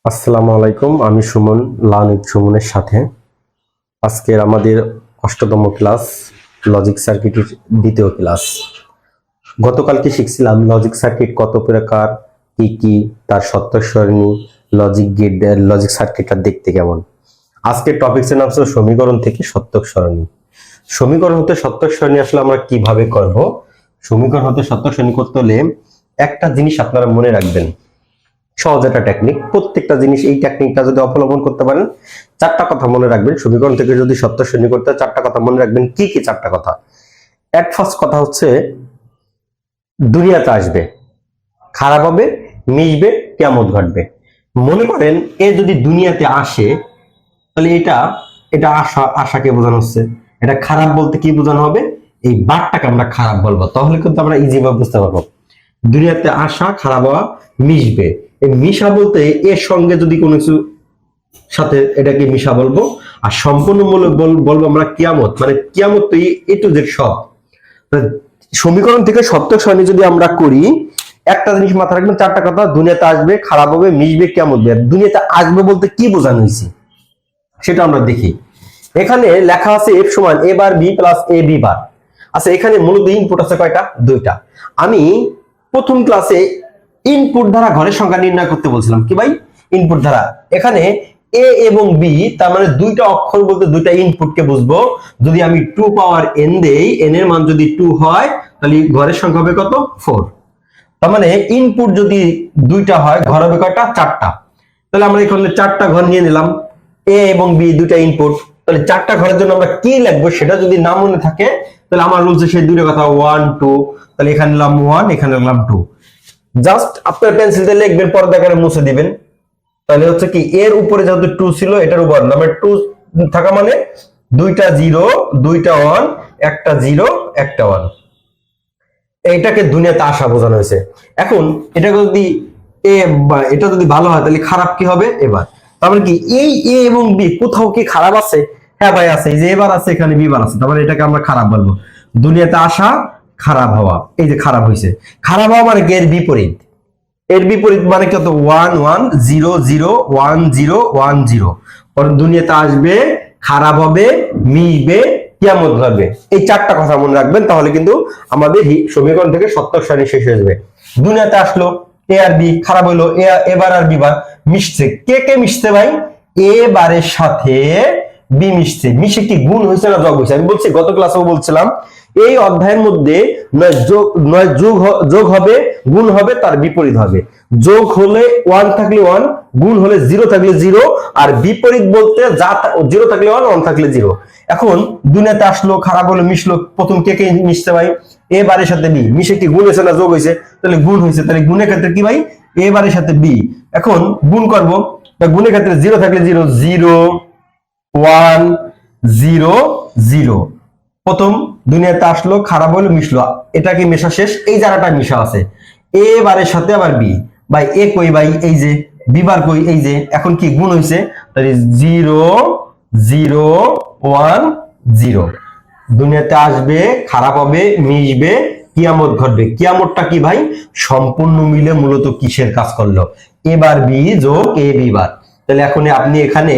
আসসালামু আলাইকুম, আমি সুমন, লার্নিং সুমনের সাথে আজকের আমাদের অষ্টতম ক্লাস লজিক সার্কিটের দ্বিতীয় ক্লাস। গতকালকে শিখছিলাম লজিক সার্কিট কত প্রকার, কি কি, তার সত্য সারণী, লজিক গেট, লজিক সার্কিটটা দেখতে কেমন। আজকের টপিকসের নাম হচ্ছে সমীকরণ থেকে সত্য সারণী। সমীকরণ হতে সত্য সারণী আসলে আমরা কিভাবে করব? সমীকরণ হতে সত্য সারণী করতে হলে একটা জিনিস আপনারা মনে রাখবেন, সহজ একটা টেকনিক। প্রত্যেকটা জিনিস এই টেকনিকটা যদি অবলম্বন করতে পারেন, চারটা কথা মনে রাখবেন। সমীকরণ থেকে যদি সত্য সারণী করতে হয়, চারটা কথা মনে রাখবেন। কি কি চারটা কথা? এক ফার্স্ট কথা হচ্ছে দুনিয়াতে আসবে, খারাপ হবে, মিশবে, কিয়ামত ঘটবে। মনে করেন এ যদি দুনিয়াতে আসে, তাহলে এটা এটা আশা, আশাকে বোঝানো হচ্ছে। এটা খারাপ বলতে কি বোঝানো হবে? এই বারটাকে আমরা খারাপ বলবো, তাহলে কিন্তু আমরা ইজি ভাবে বুঝতে পারবো। দুনিয়াতে আসা, খারাপ হওয়া, মিশবে। এই মিশা বলতে এর সঙ্গে যদি কোনো কিছু সাথে এটাকে মিশা বলবো। আর সম্পূর্ণমূলক বলবো আমরা কিয়ামত, মানে কিয়ামত তো এ টু জেড সব। সমীকরণ থেকে সত্য সারণী যদি আমরা করি, একটা জিনিস মাথায় রাখবেন, চারটা কথা: দুনিয়াতে আসবে, খারাপ হবে, মিশবে, কিয়ামত হবে। দুনিয়াতে আসবে বলতে কি বোঝানো হয়েছে সেটা আমরা দেখি। এখানে লেখা আছে এফ সমান এ বার বি প্লাস এ বি বার। আচ্ছা, এখানে মূলত ইনপুট আছে কয়টা? দুইটা। আমি প্রথম ক্লাসে ইনপুট দ্বারা ঘরের সংখ্যা নির্ণয় করতে বলছিলাম। কি ভাই? ইনপুট দ্বারা। এখানে এ এবং বি, তার মানে দুইটা অক্ষর বলতে দুইটা ইনপুটকে বুঝবো। যদি আমি 2 পাওয়ার n দেই, n এর মান যদি 2 হয়, তাহলে ঘরের সংখ্যা হবে কত? 4। তার মানে ইনপুট যদি দুইটা হয়, ঘর হবে কয়টা? চারটা। তাহলে আমরা এখানে চারটা ঘর নিয়ে নিলাম। এ এবং বি দুইটা ইনপুট, তাহলে চারটা ঘরের জন্য আমরা কি লিখবো সেটা যদি না মনে থাকে, তাহলে আমার রুলসে সেই দুইটা কথা 1 2। তাহলে এখানে নিলাম 1, এখানে নিলাম 2। জাস্ট আপনার পেন্সিল দিয়ে লিখবেন, পর্দা করে মুছে দিবেন। তাহলে হচ্ছে কি, এর উপরে যেহেতু 2 ছিল, এটার উপর নামে 2 থাকা মানে দুইটা 0 দুইটা 1, একটা 0 একটা 1। এইটাকে দুনিয়াতে আসা বোঝানো হয়েছে। এখন এটা যদি এটা যদি ভালো হয়, তাহলে খারাপ কি হবে? এবার তারপরে কি এই এ এবং বি কোথাও কি খারাপ আছে? হ্যাঁ ভাই আছে, এই যে এবার আছে, এখানে বি বার আছে, তারপরে এটাকে আমরা খারাপ বলবো। দুনিয়াতে আসা, খারাপ হওয়া, এই যে খারাপ হয়েছে। খারাপ হওয়া মানে কি? এর বিপরীত। এর বিপরীত মানে কত? 1 1 0 0 1 0 1 0। দুনিয়াতে আসবে, খারাপ হবে, মিশবে, কিয়ামত ঘটবে। এই চারটা কথা মনে রাখবেন, তাহলে কিন্তু আমাদের সমীকরণ থেকে সত্য সারণী শেষ হয়ে যাবে। দুনিয়াতে আসলো, এ আর বি, খারাপ হলো, এবার আর বি বার, মিশছে। কে কে মিশছে ভাই? এ বারের সাথে বি মিশছে। মিশে কি গুণ হয়েছে না যোগ হয়েছে? আমি বলছি, গত ক্লাসেও বলছিলাম, এই অধ্যায়ের মধ্যে নয় যোগ হবে, গুণ হবে, তার বিপরীত হবে। যোগ হলে 1 থাকলে 1, গুণ হলে 0 থাকলে 0, আর বিপরীত বলতে যা 0 থাকলে 1, 1 থাকলে 0। এখন দুনিয়াতে আসলো, খারাপ হলো, মিশলো। প্রথম কে কে মিশছে ভাই? এ বারের সাথে বি। মিশে কি গুণ হয়েছে না যোগ হয়েছে? তাহলে গুণ হয়েছে। তাহলে গুণের ক্ষেত্রে কি ভাই? এ বারের সাথে বি। এখন গুণ করবো, গুণের ক্ষেত্রে 0 থাকলে 0 0 1 0 0। প্রথম দুনিয়াতে আসলো, খারাপ হলো, মিশলো, এটা কি মেশা শেষ? এই জায়গাটা মিশা আছে। এ বারের সাথে আবার বি। ভাই এ কই ভাই? এই যে। বি বার কই? এই যে। এখন কি গুণ হইছে? তাহলে 0 0 1 0। দুনিয়াতে আসবে, খারাপ হবে, মিশবে, কিয়ামত ঘটবে। কিয়ামতটা কি ভাই? সম্পূর্ণ মিলে মূলত কিসের কাজ করলো? এবার বি যোগ এ বি বার। তাহলে এখন আপনি এখানে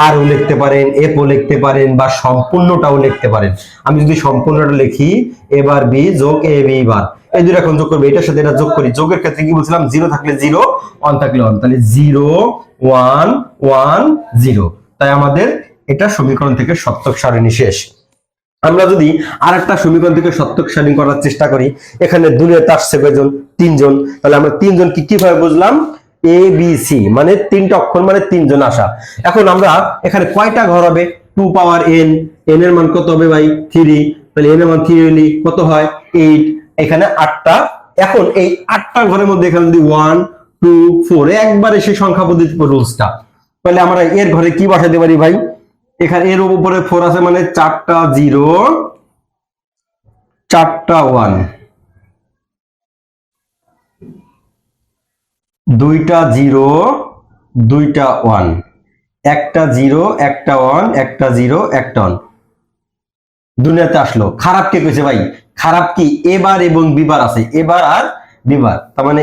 আর ও লিখতে পারেন, এফ ও লিখতে পারেন, বা সম্পূর্ণটাও লিখতে পারেন। আমি যদি সম্পূর্ণটা লিখি, এবার বি যোগ এ বি বার, এই দুটো এখন যোগ করবে, এটার সাথে এটা যোগ করি। যোগের ক্ষেত্রে কি বলছিলাম? 0 থাকলে 0, 1 থাকলে 1। তাহলে 0 1 1 0। তাই আমাদের এটা সমীকরণ থেকে সত্যক সারণী শেষ। আমরা যদি আরেকটা সমীকরণ থেকে সত্যক সারণী করার চেষ্টা করি, এখানে দুনিয়াতে আসছে কয়জন? 3 জন। তাহলে আমরা 3 জন কি কিভাবে বুঝলাম? এ বি সি মানে 3টা অক্ষর, মানে 3 জন আসা। এখন আমরা এখানে কয়টা ঘর হবে? 2 পাওয়ার n, n এর মান কত হবে ভাই? 3। তাহলে n এর মান 3 হলে কত হয়? 8। এখানে 8টা। এখন এই 8টা ঘরের মধ্যে এখানে যদি 1 2 4 একবারে সেই সংখ্যা পদ্ধতি রুলসটা, তাহলে আমরা এর ঘরে কি বসাতে পারি ভাই? এখানে এর উপরে 4 আছে, মানে 4টা 0 4টা 1, 2টা 0 2টা 1, একটা 0 একটা 1, একটা 0 একটা 1। দুনিয়াতে আসলো, খারাপ কে কইছে ভাই? খারাপ কি? এবার এবং বিবার আছে, এবার আর বিবার। তার মানে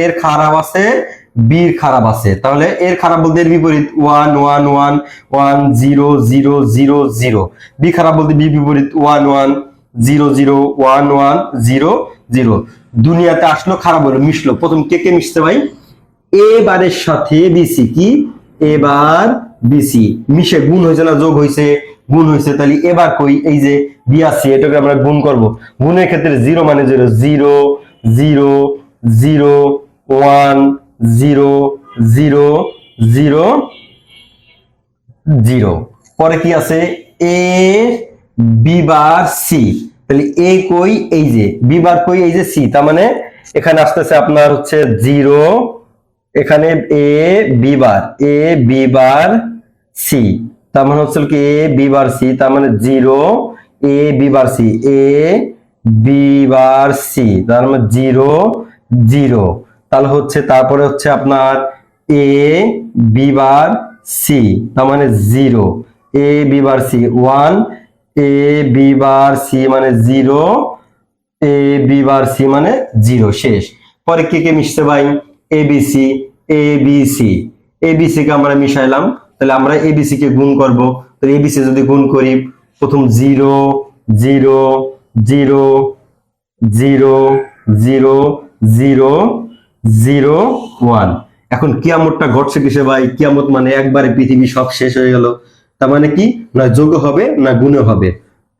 এর খারাপ আছে, বির খারাপ আছে, তাহলে এর খারাপ বলতে এর বিপরীত 1 1 1 1 0 0 0 0। বি খারাপ বলতে বি বিপরীত 1 1 0 0 1 1 0 0। দুনিয়াতে আসলো খারাপ হলো, মিশলো। প্রথম কে কে মিশছে ভাই? এ বারের সাথে বিসি। কি? এবার বিসি মিশে গুণ হয়েছে না যোগ হয়েছে? গুণ হয়েছে। তাহলে এবার কই? এই যে বি আছে, এটাকে আমরা গুণ করব। গুণের ক্ষেত্রে 0 মানে 0 0 0 0 1 0 0 0 0। পরে কি আছে? A B bar C. তাহলে এ কই? এই যে বি বার কই? এই যে সি। তার মানে এখানে আসতেছে আপনার হচ্ছে 0, এখানে A B bar, A B bar C. তার মানে হচ্ছে কি এ বি বার সি, তার মানে 0 A B bar C, A B bar C, তার মানে 0 0। তাহলে হচ্ছে তারপরে হচ্ছে আপনার এ বি বার সি, তার মানে 0 A B bar C 1, A B bar C মানে 0, এ বি বার সি মানে 0। শেষ। পরে কে কে মিশছে ভাই? এবিসি, এবিসি, এবিসি কে আমরা মিশাইলাম। তাহলে আমরা এবিসি কে গুণ করব। তো এবিসি যদি গুণ করি, প্রথম 0 0 0 0 0 0 0 1। এখন কিয়ামতটা ঘটছে কিসে ভাই? কিয়ামত মানে একবারে পৃথিবী সব শেষ হয়ে গেল। তার মানে কি? না যোগ হবে না গুণ হবে,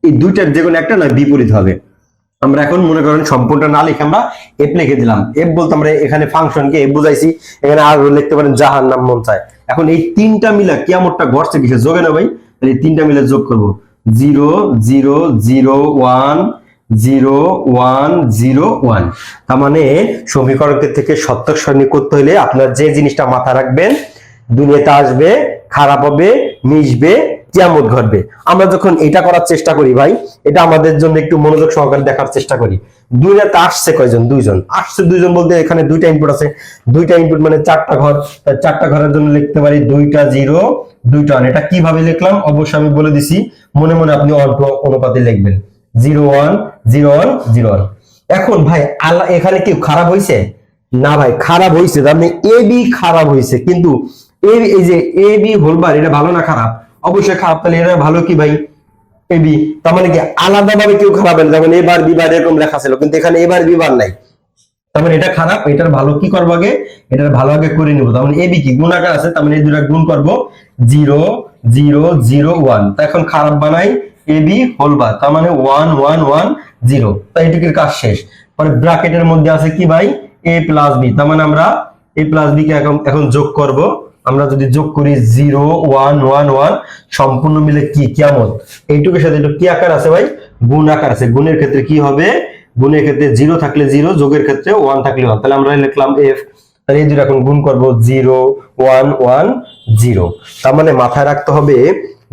এই দুইটার যে কোনো একটা না বিপরীত হবে। আমরা এখন মনে করেন সম্পূর্ণ না লিখে আমরা এফ লিখে দিলাম। এফ বলতে আমরা এখানে ফাংশনকে এফ বুঝাইছি, এখানে আর লিখতে পারেন জাহান নাম মন চায়। এখন এই তিনটা মিলা কিয়ামতটা ঘটছে কিসে? যোগে না ভাই? তাহলে এই তিনটা মিলে যোগ করব। 0 0 0 1 0 1 0 1। তার মানে সমীকরণকে থেকে সত্যক সারণী করতে হলে আপনার যে জিনিসটা মাথায় রাখবেন, দুনিয়াতে আসবে, খারাপ হবে, মিশবে, কিয়ামত ঘটবে। আমরা যখন এটা করার চেষ্টা করি ভাই, এটা আমাদের জন্য একটু মনোযোগ সহকারে দেখার চেষ্টা করি। দুনিয়াতে আসছে কয়জন? দুইজন আসছে। দুইজন বলতে এখানে দুইটা ইনপুট আছে, দুইটা ইনপুট মানে চারটা ঘর। চারটা ঘরের জন্য লিখতে পারি 2টা 0 2টা 1। এটা কিভাবে লিখলাম অবশ্যই আমি বলে দিছি, মনে মনে আপনি অল্প অনুপাতে লিখবেন 0 1 0 1 0 1। এখন ভাই আল্লাহ এখানে কি খারাপ হয়েছে? না ভাই, খারাপ হয়েছে। তার মানে এ বি খারাপ হয়েছে, কিন্তু এই যে এ বি হোলবার এটা ভালো না খারাপ? অবশ্যই খারাপ। তাহলে এটা ভালো কি ভাই? A B. তার মানে কি আলাদা ভাবে কেউ খারাপ হয় না? যেমন এবার বিবার এরকম লেখা ছিল, কিন্তু এখানে এবার বিবার নাই। তার মানে এটা খারাপ। এটার ভালো কি করবো আগে? এটার ভালো আগে করে নিব। তার মানে এ বি কি গুণাকার আছে, তার মানে এই দুটা গুণ করব 0 0 0 1। তা এখন খারাপ বানাই এ বি হোলবার, তার মানে 1 1 1 0। তাই এটুকুর কাজ শেষ। পরে ব্র্যাকেটের মধ্যে আছে কি ভাই? এ প্লাস বি। তার মানে আমরা এ প্লাস বি কে এখন যোগ করব। আমরা যদি যোগ করি 0 1 1 1 সম্পূর্ণ মিলে কি কিয়ামত। এইটুকুর সাথে একটু কি আকার আছে ভাই? গুণ আকার আছে। গুণের ক্ষেত্রে কি হবে? গুণের ক্ষেত্রে 0 থাকলে 0, যোগের ক্ষেত্রে 1 থাকলে 1। তাহলে আমরা লিখলাম এফ। তাহলে এই দুটো এখন গুণ করব 0 1 1 0। তার মানে মাথায় রাখতে হবে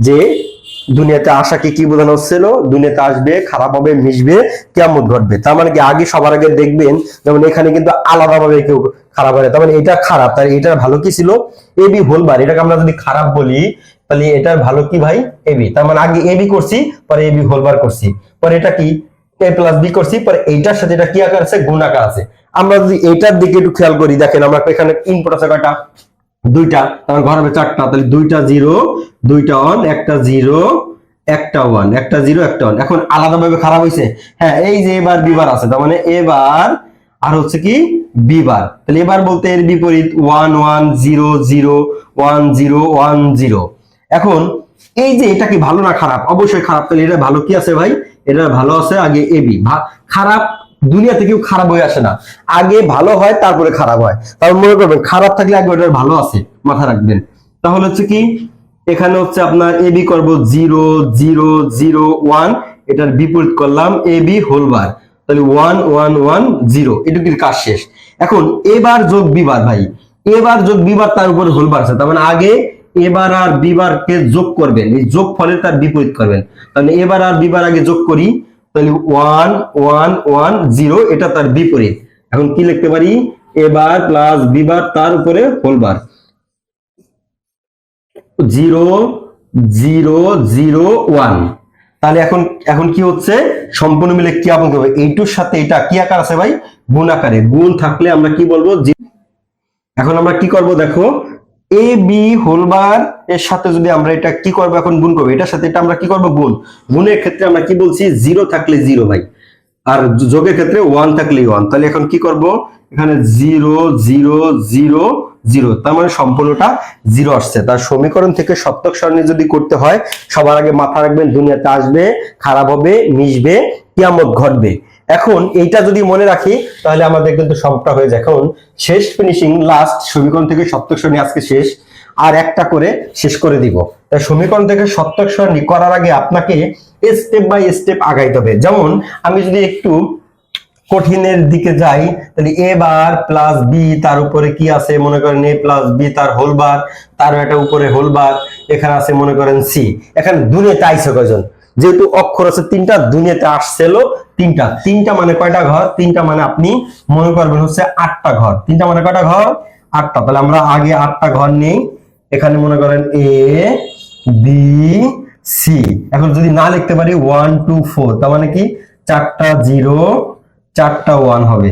যে দুনিয়াতে আসাকে কি বোঝানো হচ্ছিল? দুনিয়াতে আসবে, খারাপ হবে, মিশবে, কিয়ামত ঘটবে। তার মানে কি আগে সবার আগে দেখবেন, যেমন এখানে কিন্তু আলাদাভাবে কেউ খারাপ হয়। তার মানে এটা খারাপ, তার এটার ভালো কি ছিল? A B whole bar. এটাকে আমরা যদি খারাপ বলি, তাহলে এটার ভালো কি ভাই? A B. তার মানে আগে এ বি করছি, পরে এ বি হোলবার করছি, পরে এটা কি এ প্লাস বি করছি, পরে এইটার সাথে এটা কি আকার আছে? গুণ আকার আছে। আমরা যদি এটার দিকে একটু খেয়াল করি, দেখেন আমরা এখানে ইনপুট আছে কয়টা? দুইটা। তার ঘর হবে চারটা। তাহলে 2টা 0 2টা 1, একটা 0 একটা 1, একটা 0 একটা 1। এখন আলাদাভাবে খারাপ হয়েছে? হ্যাঁ, এই যে এবার বিবার আছে, তার মানে এবার আর হচ্ছে কি বিবার। তাহলে এবার বলতে এর বিপরীত 1 1 0 0 1 0 1 0। এখন এই যে এটা কি ভালো না খারাপ? অবশ্যই খারাপ। তাহলে এটা ভালো কি আছে ভাই? এটা ভালো আছে আগে এ বি। খারাপ দুনিয়াতে কেউ খারাপ হয়ে আসে না, আগে ভালো হয় তারপরে খারাপ হয়। তাহলে মনে করবেন খারাপ থাকলে আগে ওটার ভালো আছে, মাথা রাখবেন। তাহলে হচ্ছে কি এখানে হচ্ছে আপনার এ বি করবো 0 0 0 1, এটার বিপরীত করলাম এ বি হোলবার। তাহলে 1 1 1 0। এটুকুর কাজ শেষ। এখন এবার যোগ বিবার ভাই, এবার যোগ বিবার তার উপরে হোলবার আছে। তার মানে আগে এবার আর বিবার কে যোগ করবেন, এই যোগ ফলে তার বিপরীত করবেন। তাহলে এবার আর বিবার আগে যোগ করি, তাহলে 1 1 1 0, এটা তার বিপরীত। এখন কি লিখতে পারি? এবার প্লাস বিবার তার উপরে হোলবার 0 0 0 1। তাহলে এখন এখন কি হচ্ছে? সম্পূর্ণ মিলে কি আপন করবে? এইটুর সাথে এটা কি আকার আছে ভাই? গুণ আকারে। গুণ থাকলে আমরা কি বলবো? এখন আমরা কি করব দেখো, এ বি হোল বার এর সাথে যদি আমরা এটা কি করব, এখন গুণ করবো, এটার সাথে এটা আমরা কি করব, গুণ। গুণের ক্ষেত্রে আমরা কি বলছি, জিরো থাকলে জিরো ভাই, আর যোগের ক্ষেত্রে ওয়ান থাকলে ওয়ান। তাহলে এখন কি করব, এখানে জিরো জিরো জিরো জিরো, তার মানে সম্পূর্ণটা জিরো আসছে। তার সমীকরণ থেকে সত্যক সারণী যদি করতে হয়, সবার আগে মাথা রাখবেন দুনিয়াতে আসবে, খারাপ হবে, মিশবে, কিয়ামত ঘটবে। এখন এইটা যদি মনে রাখি তাহলে আমাদের কিন্তু সবটা হয়ে যায়। এখন শেষ ফিনিশিং, লাস্ট সমীকরণ থেকে সত্যক সারণী আজকে শেষ, আর একটা করে শেষ করে দিব। তাই সমীকরণ থেকে সত্যক সারণী করার আগে আপনাকে স্টেপ বাই স্টেপ আগাইতে হবে। যেমন আমি যদি একটু কঠিনের দিকে যাই, তাহলে এ বার প্লাস বি, তার উপরে কি আছে মনে করেন এ প্লাস বি, তার হোল বার, তার একটা উপরে হোল বার, এখানে আছে মনে করেন সি। এখানে দুনিয়াতে আইছে কয়জন, যেহেতু অক্ষর আছে তিনটা, দুনিয়াতে আসছিল তিনটা। তিনটা মানে কয়টা ঘর, তিনটা মানে আপনি মনে করবেন হচ্ছে আটটা ঘর। তিনটা মানে কয়টা ঘর, আটটা। তাহলে আমরা আগে আটটা ঘর নেই, এখানে মনে করেন এ বি সি। এখন যদি না লিখতে পারি 1 2 4, তার মানে কি চারটা জিরো চারটা ওয়ান হবে,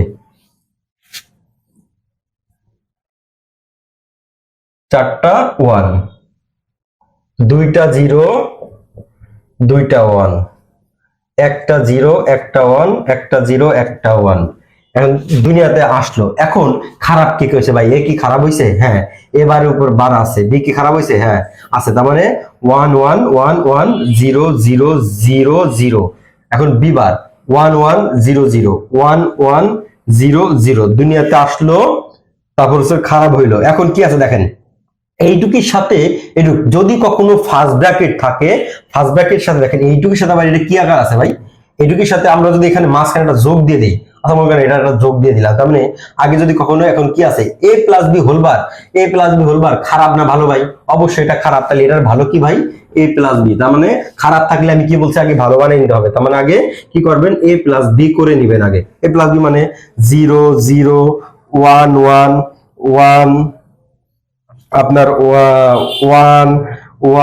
চারটা ওয়ান, দুইটা জিরো দুইটা ওয়ান, একটা জিরো একটা ওয়ান, একটা জিরো একটা ওয়ান। এখন দুনিয়াতে আসলো। এখন খারাপ কি হয়েছে ভাই, এ কি খারাপ হয়েছে, হ্যাঁ। এবারে উপর বার আছে, বি কি খারাপ হয়েছে, হ্যাঁ আছে। তার মানে 1 1 1 1 0 0 0 0। এখন বি বার 1 1 0 0 1 1 0 0, দুনিয়াতে আসলো, তারপর হচ্ছে খারাপ হইলো। এখন কি আছে দেখেন, এইটুকির সাথে এইটুক যদি কখনো ফার্স্ট ব্র্যাকেট থাকে, ফার্স্ট ব্র্যাকেটের সাথে দেখেন এইটুকির সাথে আবার এটা কি আকার আছে ভাই, এইটুকির সাথে আমরা যদি এখানে মাঝখানে একটা যোগ দিয়ে দিই, অথবা মনে করেন এটা একটা যোগ দিয়ে দিলাম, তার মানে আগে যদি কখনো, এখন কি আছে এ প্লাস বি হোল বার, এ প্লাস বি হোল বার খারাপ না ভালো ভাই, অবশ্যই এটা খারাপ। তাহলে এটার ভালো কি ভাই, এ প্লাস বি। তার মানে খারাপ থাকলে আমি কি বলছি, আগে ভালো বানিয়ে নিতে হবে। তার মানে আগে কি করবেন, এ প্লাস বি করে নিবেন আগে। এ প্লাস বি মানে 0 0 1 1 1, আপনার 1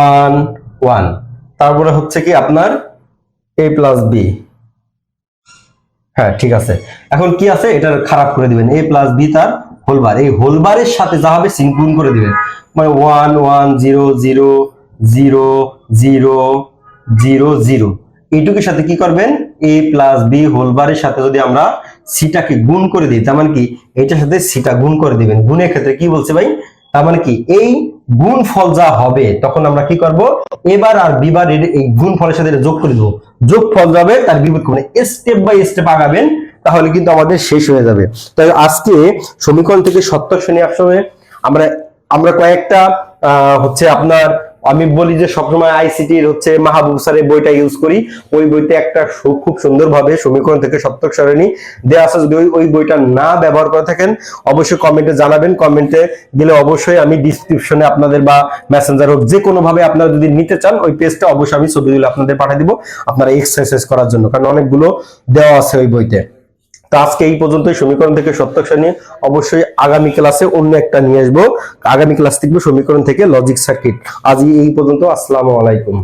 1 1, তারপরে হচ্ছে কি আপনার a প্লাস বি। হ্যাঁ ঠিক আছে। এখন কি আছে, এটার খারাপ করে দিবেন, a প্লাস বি তার হোলবার, এই হোলবারের সাথে যা হবে গুণ করে দিবেন। মানে 1 1 0 0 0 0 0 0, এইটুকুর সাথে কি করবেন, a প্লাস বি হোলবারের সাথে যদি আমরা সিটাকে গুণ করে দিই, তার মানে কি এইটার সাথে সিটা গুণ করে দিবেন। গুণের ক্ষেত্রে কি বলছে ভাই, তার মানে কি এই গুণ ফল যা হবে তখন আমরা কি করব, এবার আর বিবার এই গুণ ফলের সাথে যোগ করে দেবো, যোগ ফল যাবে তার বিপরীত মানে স্টেপ বাই স্টেপ আগাবেন, তাহলে কিন্তু আমাদের শেষ হয়ে যাবে। তাই আজকে সমীকরণ থেকে সত্যক শ্রেণী আসলে আমরা আমরা কয়েকটা হচ্ছে আপনার, আমি বলি যে সবসময় আইসিটির হচ্ছে মাহবুব স্যারের বইটা ইউজ করি। ওই বইতে একটা খুব সুন্দরভাবে সমীকরণ থেকে সত্যক সারণী দেওয়া আছে। যদি ওই বইটা না ব্যবহার করে থাকেন অবশ্যই কমেন্টে জানাবেন। কমেন্টে দিলে অবশ্যই আমি ডিসক্রিপশনে আপনাদের বা মেসেঞ্জার হোক যে কোনো ভাবে আপনারা যদি নিতে চান, ওই পেজটা অবশ্যই আমি ছবিগুলো আপনাদের পাঠিয়ে দিব আপনারা এক্সারসাইজ করার জন্য, কারণ অনেকগুলো দেওয়া আছে ওই বইতে। তো আজকে এই পর্যন্তই সমীকরণ থেকে সত্যক সারণী। অবশ্যই আগামী ক্লাসে অন্য একটা নিয়ে আসবো। আগামী ক্লাস দেখবো সমীকরণ থেকে লজিক সার্কিট। আজ এই পর্যন্ত, আসসালামু আলাইকুম।